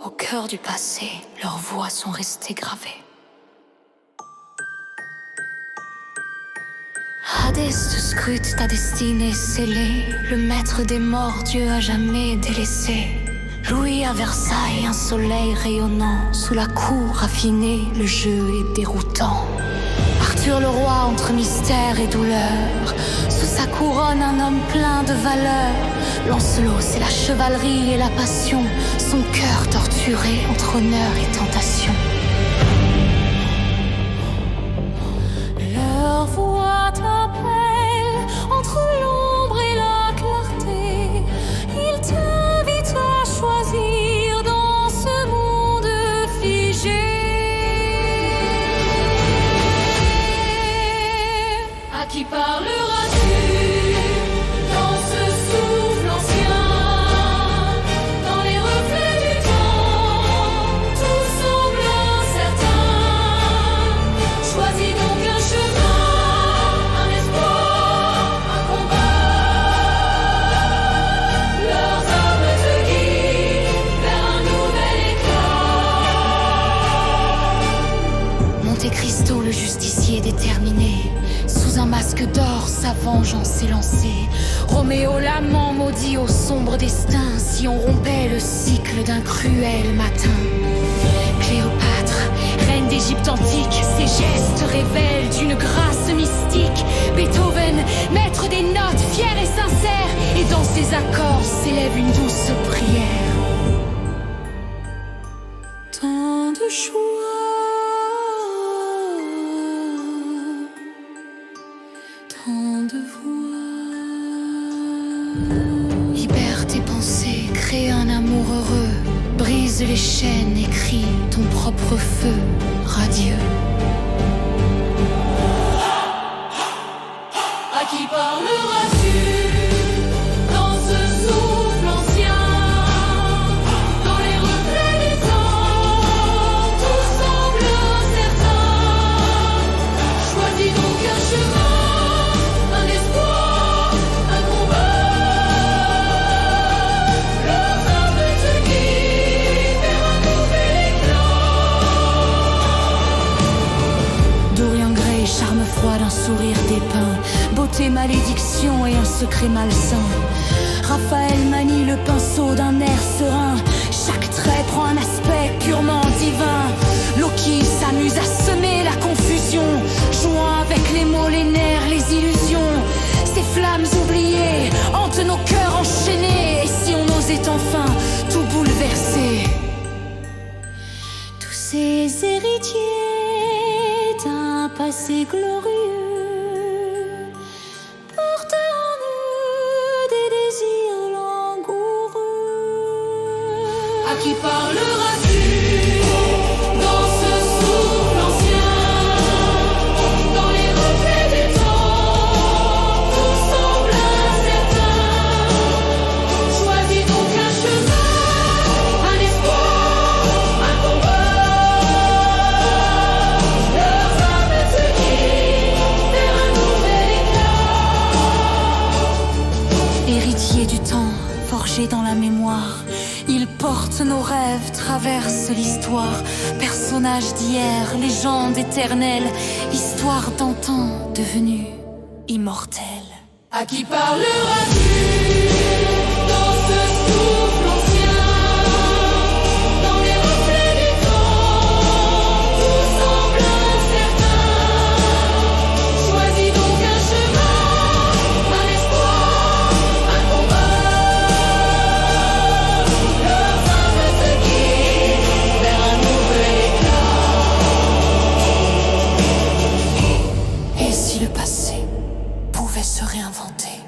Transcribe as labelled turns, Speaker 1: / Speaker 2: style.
Speaker 1: Au cœur du passé, leurs voix sont restées gravées. Hadès te scrute ta destinée scellée. Le maître des morts, Dieu à jamais délaissé. Louis à Versailles, un soleil rayonnant. Sous la cour raffinée, le jeu est déroutant. Arthur le roi entre mystère et douleur. Sous sa couronne, un homme plein de valeur. Lancelot, c'est la chevalerie et la passion. Son cœur torturé entre honneur et tentation. Leur voix t'appelle entre l'ombre et la clarté. Ils t'invitent à choisir dans ce monde figé. À qui parleras-tu dans ce souffle ancien? Dans les reflets du temps, tout semble incertain. Choisis donc un chemin, un espoir, un combat. Leurs armes te guident vers un nouvel éclat. Monte Cristo, le justicier déterminé. Sous un masque d'or, sa vengeance est lancée. Roméo, l'amant maudit au sombre destin. Si on rompait le cycle d'un cruel matin. Cléopâtre, reine d'Égypte antique, ses gestes révèlent d'une grâce mystique. Beethoven, maître des notes, fier et sincère. Et dans ses accords s'élève une douce prière. Tant de choix. Tant de voix. Libère tes pensées, crée un amour heureux. Brise les chaînes, écris ton propre feu radieux. À qui parleras-tu dans ce souffle ancien? Dans les reflets du temps, tout semble incertain. Choisis donc un chemin, un espoir, un combat. Leurs armes te guident vers un nouvel éclat. Dorian Gray, charme froid d'un sourire dépeint. Beauté, malédiction et un secret malsain. Raphaël manie le pinceau d'un air serein. Chaque trait prend un aspect purement divin. Loki s'amuse à semer la confusion, jouant avec les mots, les nerfs, les illusions. Ces flammes oubliées hantent nos cœurs enchaînés. Et si on osait enfin tout bouleverser? Tous ces héritiers d'un passé glorieux portent en eux des désirs langoureux. À qui parleras-tu dans ce souffle ancien? Dans les reflets du temps, tout semble incertain. Choisis donc un chemin, un espoir, un combat. Leurs âmes te guident vers un nouvel éclat. Héritier du temps, forgé dans la mémoire, ils portent nos rêves, traversent l'histoire. Personnages d'hier, légendes éternelles, histoire d'antan devenue immortelle. À qui parleras-tu dans ce souffle ancien? Dans les reflets du temps, tout semble incertain. Choisis donc un chemin, un espoir, un combat. Leurs âmes te guident vers un nouvel éclat. Et si le passé pouvait se réinventer?